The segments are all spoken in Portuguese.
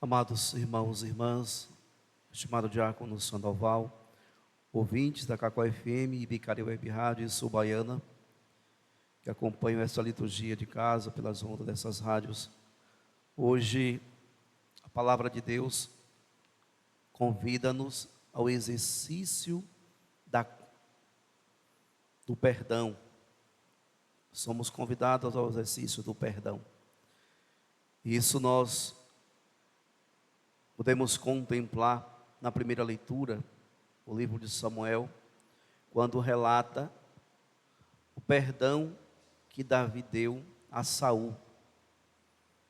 Amados irmãos e irmãs, estimado diácono Sandoval, ouvintes da Cacó FM e Bicari Web Rádio e Sul Baiana, que acompanham essa liturgia de casa pelas ondas dessas rádios. Hoje, a palavra de Deus convida-nos ao exercício do perdão. Somos convidados ao exercício do perdão. Isso nós podemos contemplar na primeira leitura, o livro de Samuel, quando relata o perdão que Davi deu a Saul.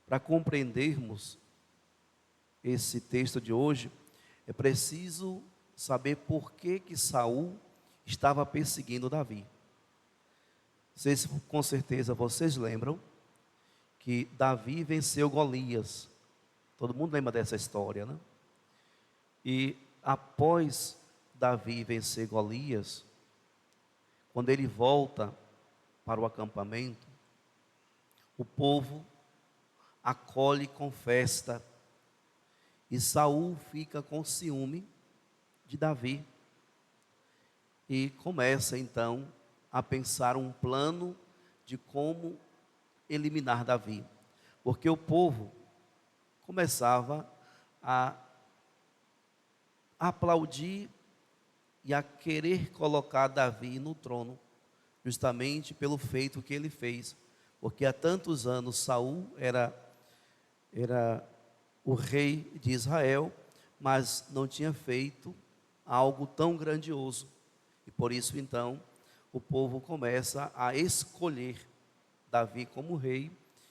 Para compreendermos esse texto de hoje, é preciso saber por que Saul estava perseguindo Davi. Vocês, com certeza vocês lembram que Davi venceu Golias. Todo mundo lembra dessa história, né? E após Davi vencer Golias, quando ele volta para o acampamento, o povo acolhe com festa, e Saul fica com ciúme de Davi, e começa então a pensar um plano de como eliminar Davi, porque o povo começava a aplaudir e a querer colocar Davi no trono, justamente pelo feito que ele fez, porque há tantos anos Saul era o rei de Israel, mas não tinha feito algo tão grandioso, e por isso então o povo começa a escolher Davi como rei,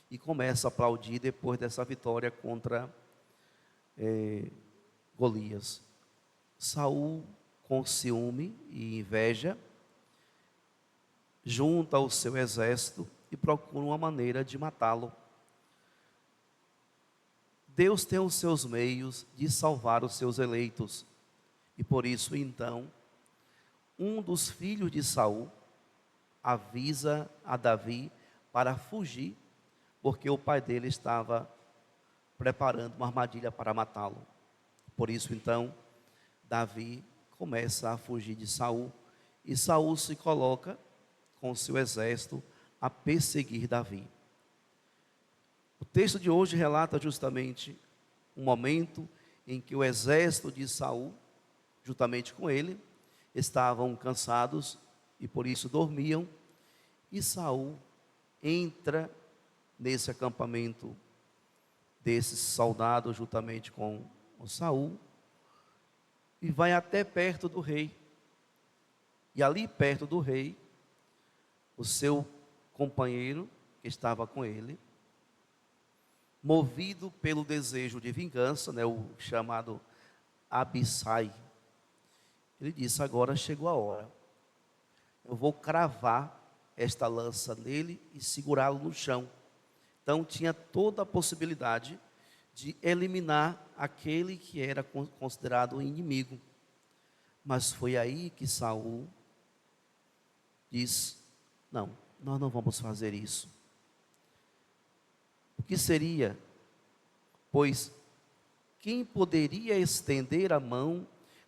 e começa a aplaudir depois dessa vitória contra Golias. Saul, com ciúme e inveja, junta o seu exército e procura uma maneira de matá-lo. Deus tem os seus meios de salvar os seus eleitos, e por isso então um dos filhos de Saul avisa a Davi para fugir, porque o pai dele estava preparando uma armadilha para matá-lo. Por isso então Davi começa a fugir de Saul, e Saul se coloca com seu exército a perseguir Davi. O texto de hoje relata justamente um momento em que o exército de Saul, juntamente com ele, estavam cansados e por isso dormiam, e Saul entra nesse acampamento desses soldados juntamente com o Saul, e vai até perto do rei. E ali perto do rei, o seu companheiro que estava com ele, movido pelo desejo de vingança, o chamado Abissai, ele disse: agora chegou a hora, eu vou cravar esta lança nele e segurá-lo no chão. Então tinha toda a possibilidade de eliminar aquele que era considerado um inimigo. Mas foi aí que Saul disse: não, nós não vamos fazer isso. O que seria? Pois quem poderia estender a mão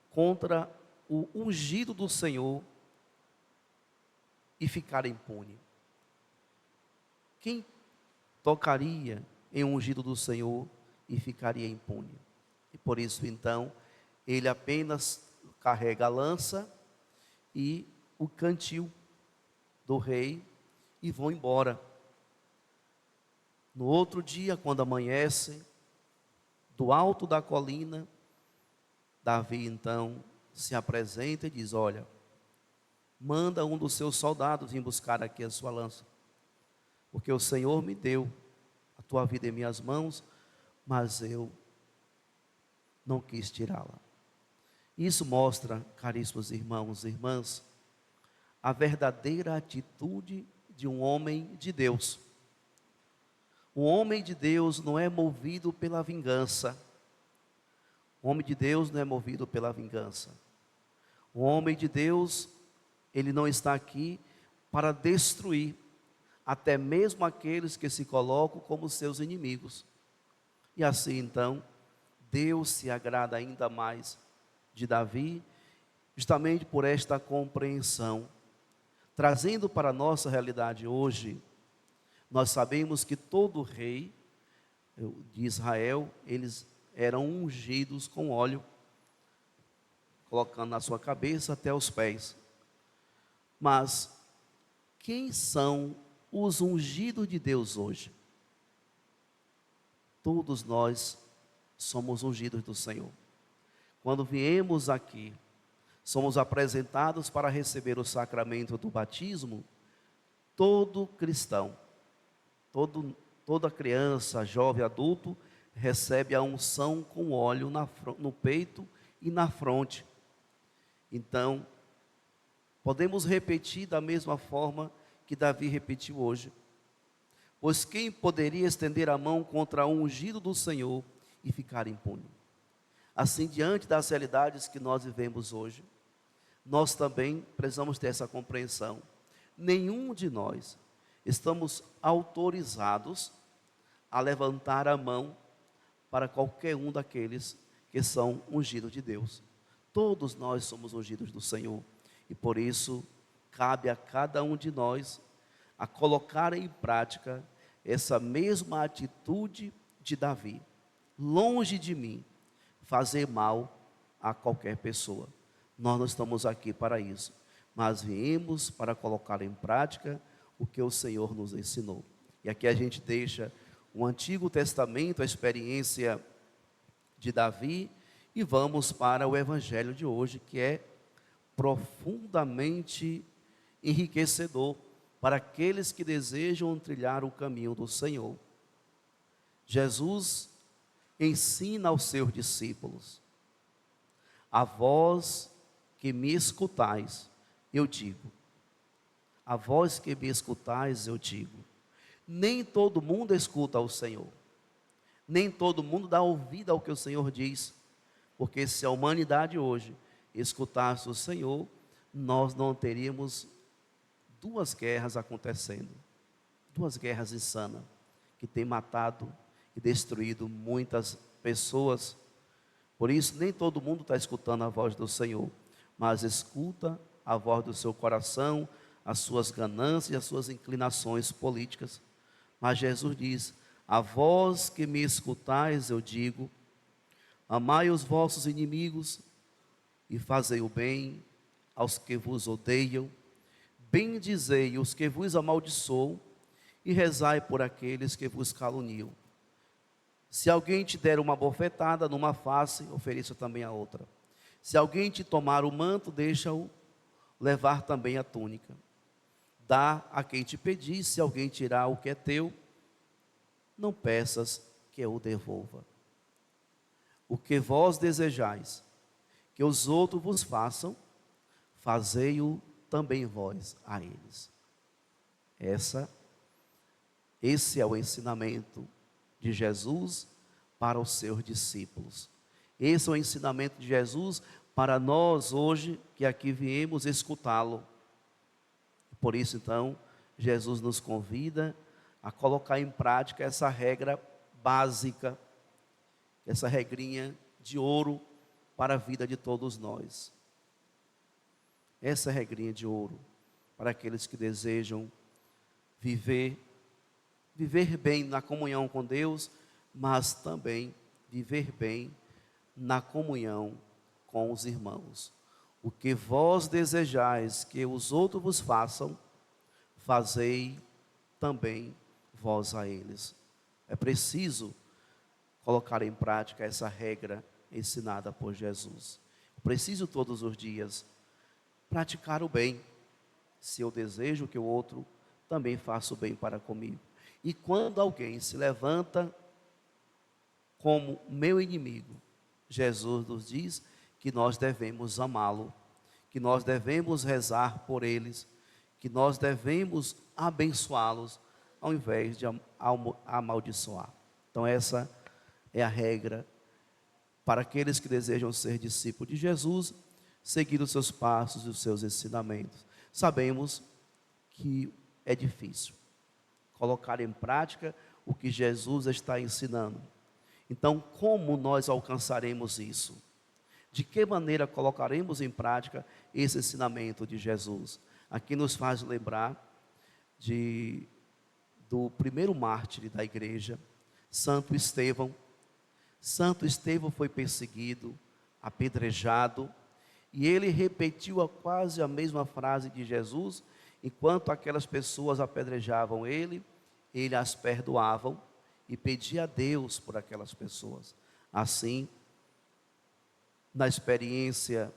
contra o ungido do Senhor e ficar impune? Quem tocaria em um ungido do Senhor e ficaria impune? E por isso então ele apenas carrega a lança e o cantil do rei e vão embora. No outro dia, quando amanhece, do alto da colina, Davi então se apresenta e diz: olha, manda um dos seus soldados vir buscar aqui a sua lança, porque o Senhor me deu a tua vida em minhas mãos, mas eu não quis tirá-la. Isso mostra, caríssimos irmãos e irmãs, a verdadeira atitude de um homem de Deus. O homem de Deus não é movido pela vingança. O homem de Deus não é movido pela vingança. O homem de Deus, ele não está aqui para destruir até mesmo aqueles que se colocam como seus inimigos. E assim então, Deus se agrada ainda mais de Davi, justamente por esta compreensão. Trazendo para a nossa realidade hoje, nós sabemos que todo rei de Israel, eles eram ungidos com óleo, colocando na sua cabeça até os pés. Mas quem são os ungidos de Deus hoje? Todos nós somos ungidos do Senhor. Quando viemos aqui, somos apresentados para receber o sacramento do batismo. Todo cristão, toda criança, jovem, adulto, recebe a unção com óleo no peito e na fronte. Então, podemos repetir da mesma forma que Davi repetiu hoje. Pois quem poderia estender a mão contra o ungido do Senhor e ficar impune? Assim, diante das realidades que nós vivemos hoje, nós também precisamos ter essa compreensão. Nenhum de nós estamos autorizados a levantar a mão para qualquer um daqueles que são ungidos de Deus. Todos nós somos ungidos do Senhor, e por isso cabe a cada um de nós a colocar em prática essa mesma atitude de Davi. Longe de mim fazer mal a qualquer pessoa. Nós não estamos aqui para isso, mas viemos para colocar em prática o que o Senhor nos ensinou. E aqui a gente deixa o Antigo Testamento, a experiência de Davi, e vamos para o Evangelho de hoje, que é profundamente enriquecedor para aqueles que desejam trilhar o caminho do Senhor. Jesus ensina aos seus discípulos: a vós que me escutais, eu digo. A vós que me escutais, eu digo. Nem todo mundo escuta o Senhor. Nem todo mundo dá ouvido ao que o Senhor diz. Porque se a humanidade hoje escutasse o Senhor, nós não teríamos duas guerras acontecendo. Duas guerras insanas, que têm matado e destruído muitas pessoas. Por isso, nem todo mundo está escutando a voz do Senhor, mas escuta a voz do seu coração, as suas ganâncias e as suas inclinações políticas. Mas Jesus diz: a vós que me escutais, eu digo, amai os vossos inimigos e fazei o bem aos que vos odeiam, bendizei os que vos amaldiçoam e rezai por aqueles que vos caluniam. Se alguém te der uma bofetada numa face, ofereça também a outra. Se alguém te tomar o manto, deixa-o levar também a túnica. Dá a quem te pedir. Se alguém tirar o que é teu, não peças que eu o devolva. O que vós desejais que os outros vos façam, fazei-o também vós a eles. Esse é o ensinamento de Jesus para os seus discípulos. Esse é o ensinamento de Jesus para nós hoje, que aqui viemos escutá-lo. Por isso, então, Jesus nos convida a colocar em prática essa regra básica, essa regrinha de ouro para a vida de todos nós. Essa regrinha de ouro para aqueles que desejam viver bem na comunhão com Deus, mas também viver bem na comunhão com os irmãos. O que vós desejais que os outros vos façam, fazei também vós a eles. É preciso colocar em prática essa regra ensinada por Jesus. Preciso todos os dias praticar o bem, se eu desejo que o outro também faça o bem para comigo. E quando alguém se levanta como meu inimigo, Jesus nos diz que nós devemos amá-lo, que nós devemos rezar por eles, que nós devemos abençoá-los, ao invés de amaldiçoar. Então essa é a regra para aqueles que desejam ser discípulos de Jesus, seguir os seus passos e os seus ensinamentos. Sabemos que é difícil colocar em prática o que Jesus está ensinando. Então, como nós alcançaremos isso? De que maneira colocaremos em prática esse ensinamento de Jesus? Aqui nos faz lembrar do primeiro mártir da igreja, Santo Estevão. Santo Estevão foi perseguido, apedrejado, e ele repetiu quase a mesma frase de Jesus, enquanto aquelas pessoas apedrejavam ele as perdoava e pedia a Deus por aquelas pessoas. Assim, na experiência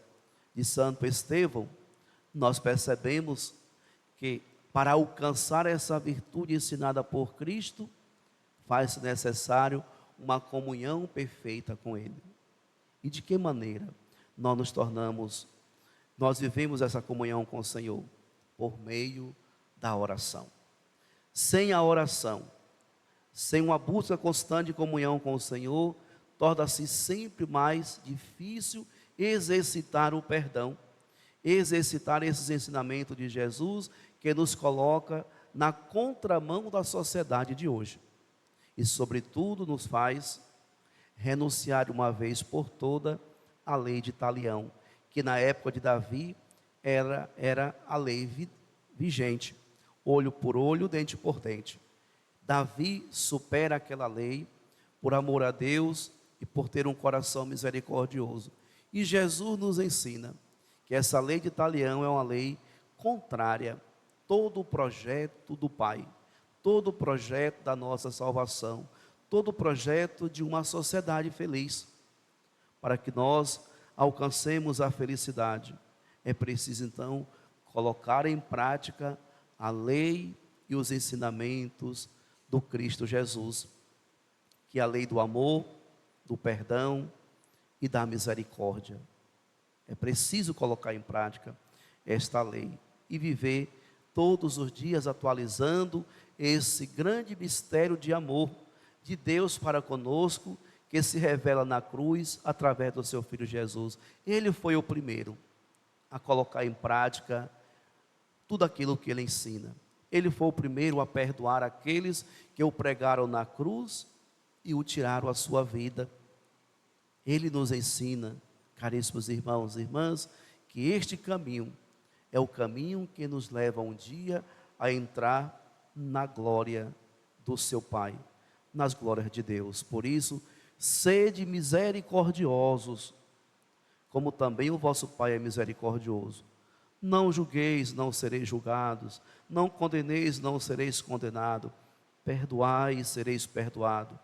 de Santo Estevão, nós percebemos que para alcançar essa virtude ensinada por Cristo, faz-se necessário uma comunhão perfeita com Ele. E de que maneira nós vivemos essa comunhão com o Senhor? Por meio da oração. Sem a oração, sem uma busca constante de comunhão com o Senhor, torna-se sempre mais difícil exercitar o perdão, exercitar esses ensinamentos de Jesus, que nos coloca na contramão da sociedade de hoje. E, sobretudo, nos faz renunciar de uma vez por toda a lei de talião, que na época de Davi era a lei vigente, olho por olho, dente por dente. Davi supera aquela lei por amor a Deus e por ter um coração misericordioso. E Jesus nos ensina que essa lei de talião é uma lei contrária a todo o projeto do Pai, todo o projeto da nossa salvação, todo o projeto de uma sociedade feliz. Para que nós alcancemos a felicidade, é preciso então colocar em prática a lei e os ensinamentos do Cristo Jesus, que é a lei do amor, do perdão e da misericórdia. É preciso colocar em prática esta lei e viver todos os dias atualizando esse grande mistério de amor de Deus para conosco, que se revela na cruz através do seu Filho Jesus. Ele foi o primeiro a colocar em prática tudo aquilo que ele ensina. Ele foi o primeiro a perdoar aqueles que o pregaram na cruz e o tiraram a sua vida. Ele nos ensina, caríssimos irmãos e irmãs, que este caminho é o caminho que nos leva um dia a entrar na glória do seu Pai, nas glórias de Deus. Por isso, sede misericordiosos, como também o vosso Pai é misericordioso. Não julgueis, não sereis julgados. Não condeneis, não sereis condenados. Perdoai e sereis perdoados.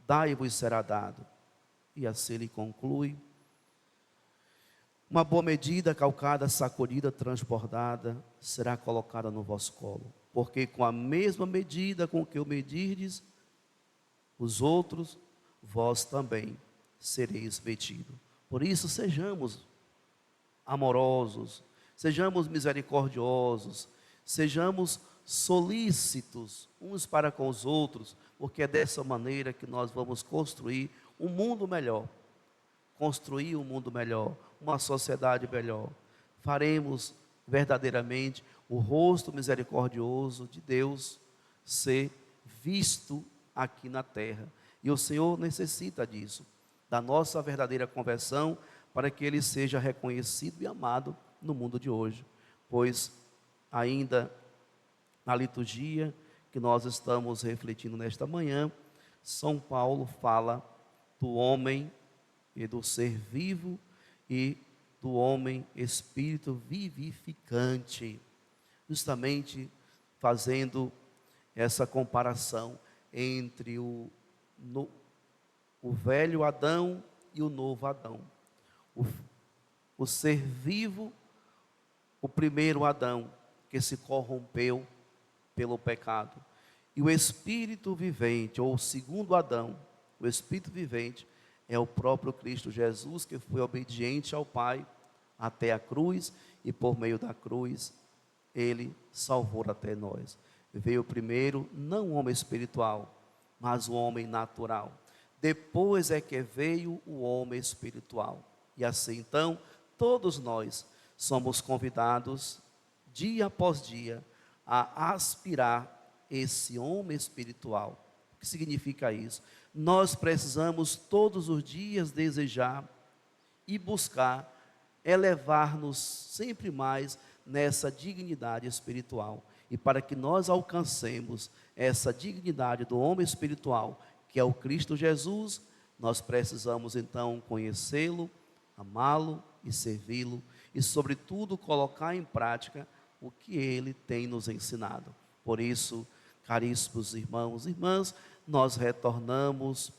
Dai-vos será dado. E assim ele conclui: uma boa medida, calcada, sacudida, transbordada, será colocada no vosso colo. Porque com a mesma medida com que o medirdes os outros, vós também sereis medidos. Por isso, sejamos amorosos, sejamos misericordiosos, sejamos solícitos uns para com os outros, porque é dessa maneira que nós vamos construir um mundo melhor, uma sociedade melhor. Faremos verdadeiramente o rosto misericordioso de Deus ser visto aqui na terra. E o Senhor necessita disso, da nossa verdadeira conversão, para que Ele seja reconhecido e amado no mundo de hoje. Pois ainda na liturgia que nós estamos refletindo nesta manhã, São Paulo fala do homem e do ser vivo e do homem espírito vivificante, justamente fazendo essa comparação entre o velho Adão e o novo Adão. O ser vivo, o primeiro Adão, que se corrompeu pelo pecado, e o espírito vivente, ou o segundo Adão, o espírito vivente, é o próprio Cristo Jesus, que foi obediente ao Pai até a cruz, e por meio da cruz Ele salvou até nós. Veio primeiro não o homem espiritual, mas o homem natural. Depois é que veio o homem espiritual. E assim então, todos nós somos convidados, dia após dia, a aspirar esse homem espiritual, O que significa isso? Nós precisamos todos os dias desejar e buscar elevar-nos sempre mais nessa dignidade espiritual. E para que nós alcancemos essa dignidade do homem espiritual, que é o Cristo Jesus, nós precisamos então conhecê-lo, amá-lo e servi-lo, e sobretudo colocar em prática o que ele tem nos ensinado. Por isso, caríssimos irmãos e irmãs, nós retornamos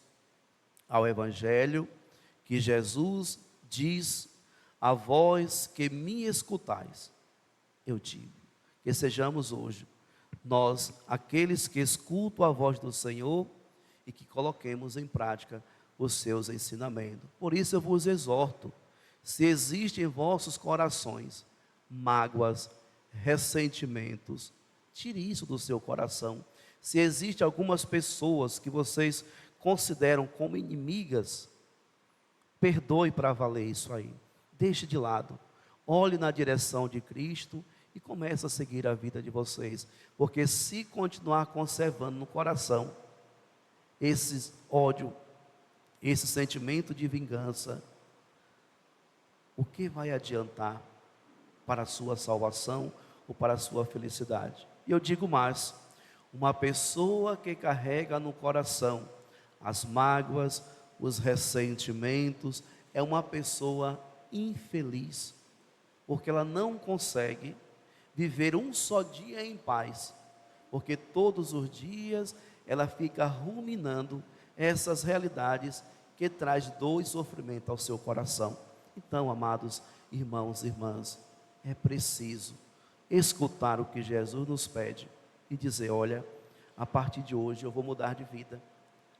ao Evangelho, que Jesus diz: a vós que me escutais, eu digo. Que sejamos hoje, nós, aqueles que escutam a voz do Senhor e que coloquemos em prática os seus ensinamentos. Por isso eu vos exorto, se existem em vossos corações mágoas, ressentimentos, tire isso do seu coração. Se existem algumas pessoas que vocês consideram como inimigas, perdoe para valer isso aí. Deixe de lado. Olhe na direção de Cristo e comece a seguir a vida de vocês. Porque se continuar conservando no coração esse ódio, esse sentimento de vingança, o que vai adiantar para a sua salvação ou para a sua felicidade? E eu digo mais, uma pessoa que carrega no coração as mágoas, os ressentimentos, é uma pessoa infeliz, porque ela não consegue viver um só dia em paz, porque todos os dias ela fica ruminando essas realidades que traz dor e sofrimento ao seu coração. Então, amados irmãos e irmãs, é preciso escutar o que Jesus nos pede e dizer: olha, a partir de hoje eu vou mudar de vida,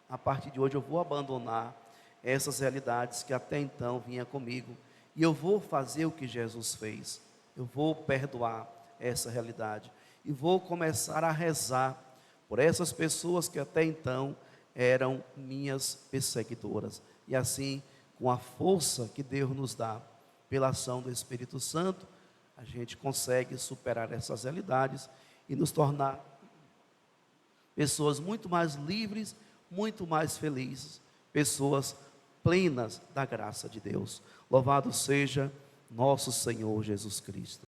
a partir de hoje eu vou abandonar essas realidades que até então vinha comigo, e eu vou fazer o que Jesus fez, eu vou perdoar essa realidade, e vou começar a rezar por essas pessoas que até então eram minhas perseguidoras, e assim, com a força que Deus nos dá, pela ação do Espírito Santo, a gente consegue superar essas realidades e nos tornar pessoas muito mais livres, muito mais felizes, pessoas plenas da graça de Deus. Louvado seja nosso Senhor Jesus Cristo.